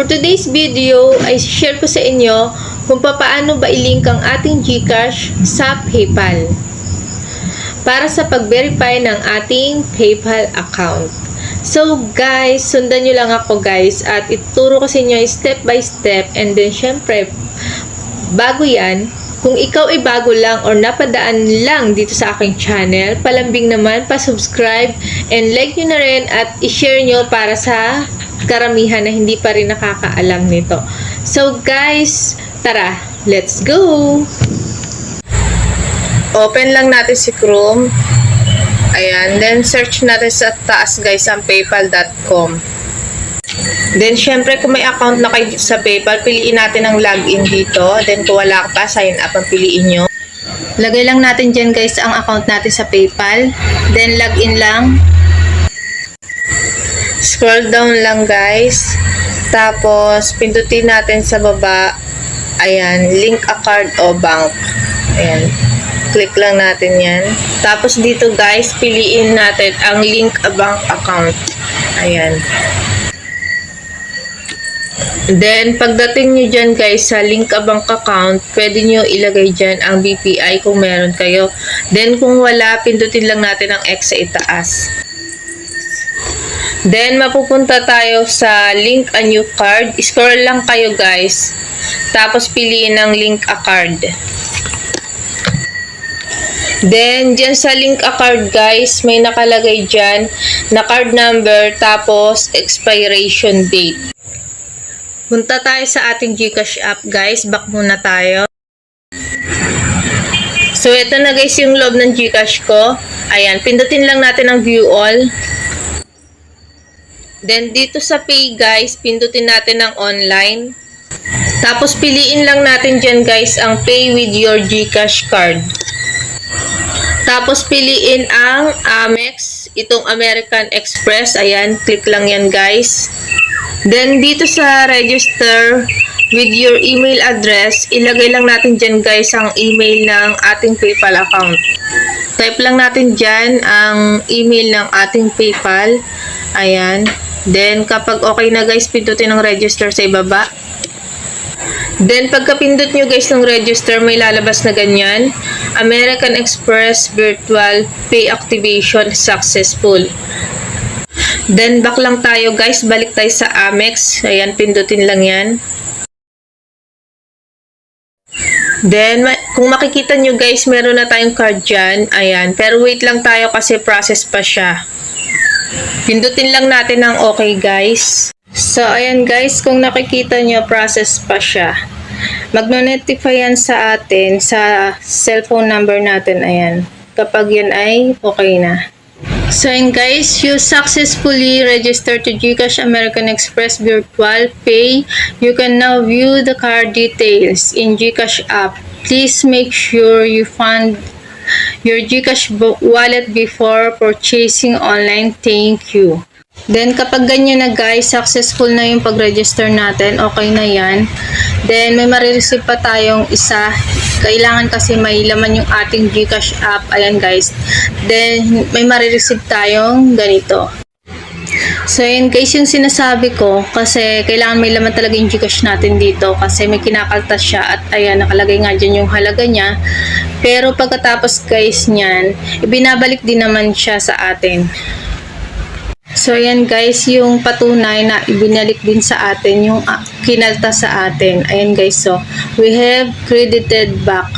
For today's video ay share ko sa inyo kung paano ba i-link ang ating GCash sa PayPal para sa pag-verify ng ating PayPal account. So guys, sundan nyo lang ako guys at ituro ko sa inyo step by step, and then syempre bago yan, kung ikaw ay bago lang or napadaan lang dito sa aking channel, palambing naman, pa-subscribe and like nyo na rin at i-share nyo para sa karamihan na hindi pa rin nakakaalam nito. So guys, tara, let's go! Open lang natin si Chrome. Ayan, then search natin sa taas guys ang paypal.com. Then syempre kung may account na kayo sa PayPal, piliin natin ang login dito. Then kung wala pa, sign up ang piliin nyo. Lagay lang natin dyan guys ang account natin sa PayPal. Then login lang. Scroll down lang guys. Tapos pindutin natin sa baba. Ayan, link a card o bank. Ayan. Click lang natin yan. Tapos dito guys, piliin natin ang link a bank account. Ayan. Then, pagdating nyo dyan guys sa link a bank account, pwede nyo ilagay dyan ang BPI kung meron kayo. Then, kung wala, pindutin lang natin ang X sa itaas. Then, mapupunta tayo sa link a new card. Scroll lang kayo guys. Tapos, piliin ang link a card. Then, dyan sa link a card guys, may nakalagay dyan na card number, tapos expiration date. Punta tayo sa ating GCash app guys. Back muna tayo. So, ito na guys yung loob ng GCash ko. Ayan, pindutin lang natin ang view all. Then, dito sa pay guys, pindutin natin ang online. Tapos, piliin lang natin dyan guys ang pay with your GCash card. Tapos, piliin ang Amex, itong American Express. Ayan, click lang yan guys. Then, dito sa register with your email address, ilagay lang natin dyan guys ang email ng ating PayPal account. Type lang natin dyan ang email ng ating PayPal. Ayan. Then, kapag okay na guys, pindutin ang register sa ibaba. Then, pagka-pindot nyo guys ng register, may lalabas na ganyan. American Express Virtual Pay Activation Successful. Then, back lang tayo guys. Balik tayo sa Amex. Ayan, pindutin lang yan. Then, kung makikita nyo guys, meron na tayong card dyan. Ayan, pero wait lang tayo kasi process pa siya. Pindutin lang natin ang okay guys. So, ayan guys, kung nakikita nyo, process pa siya. Magno-notify yan sa atin sa cellphone number natin. Ayan, kapag yan ay okay na. So, ayan guys, you successfully registered to GCash American Express Virtual Pay. You can now view the card details in GCash app. Please make sure you fund your GCash wallet before purchasing online. Thank you. Then, kapag ganyan na guys, successful na yung pag-register natin, okay na yan. Then, may marireceive pa tayong isa. Kailangan kasi may laman yung ating GCash app. Ayan guys. Then, may marireceive tayong ganito. So, ayan guys, yung sinasabi ko, kasi kailangan may laman talaga yung GCash natin dito kasi may kinakaltas siya at ayan, nakalagay nga dyan yung halaga niya. Pero pagkatapos guys niyan, ibinabalik din naman siya sa atin. So, ayan guys, yung patunay na ibinalik din sa atin yung kinaltas sa atin. Ayan guys, so, we have credited back.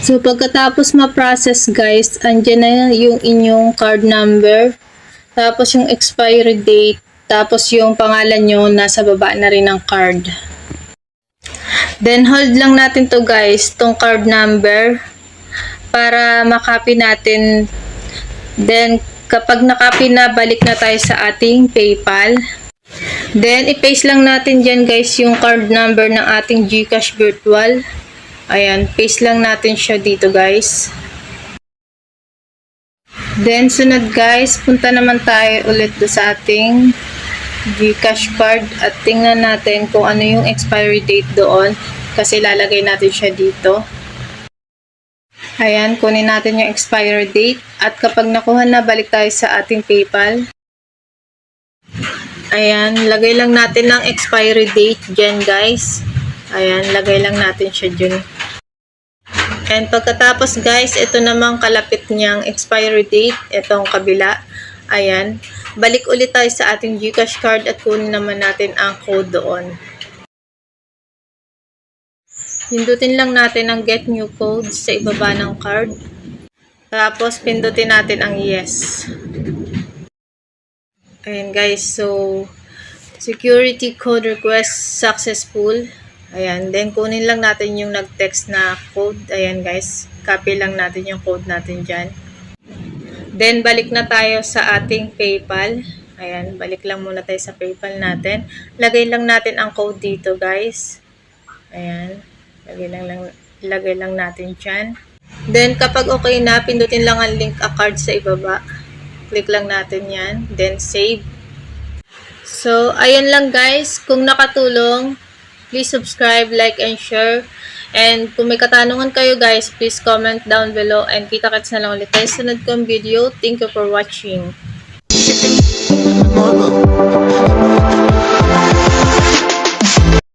So, pagkatapos ma-process guys, andyan na yung inyong card number. Tapos yung expiry date, tapos yung pangalan nyo, nasa baba na rin ng card. Then, hold lang natin to guys, tong card number, para makopy natin. Then, kapag nakopy na, balik na tayo sa ating PayPal. Then, i-paste lang natin dyan guys yung card number ng ating GCash Virtual. Ayan, paste lang natin siya dito guys. Then, sunod guys, punta naman tayo ulit sa ating GCash card at tingnan natin kung ano yung expiry date doon kasi lalagay natin siya dito. Ayan, kunin natin yung expiry date at kapag nakuha na, balik tayo sa ating PayPal. Ayan, lagay lang natin ng expiry date dyan guys. Ayan, lagay lang natin siya dyan. And pagkatapos guys, ito namang kalapit niyang expiry date, itong kabila. Ayan, balik ulit tayo sa ating GCash card at kunin naman natin ang code doon. Pindutin lang natin ang get new code sa ibaba ng card. Tapos pindutin natin ang yes. Ayan guys, so security code request successful. Ayan, then kunin lang natin yung nag-text na code. Ayan guys, copy lang natin yung code natin dyan. Then balik na tayo sa ating PayPal. Ayan, balik lang muna tayo sa PayPal natin. Lagay lang natin ang code dito guys. Ayan, lagay lang natin dyan. Then kapag okay na, pindutin lang ang link a card sa ibaba. Click lang natin yan. Then, save. So, ayan lang guys. Kung nakatulong, please subscribe, like, and share. And kung may katanungan kayo guys, please comment down below. And kita-kits na lang ulit tayo sa sunod kong video. Thank you for watching.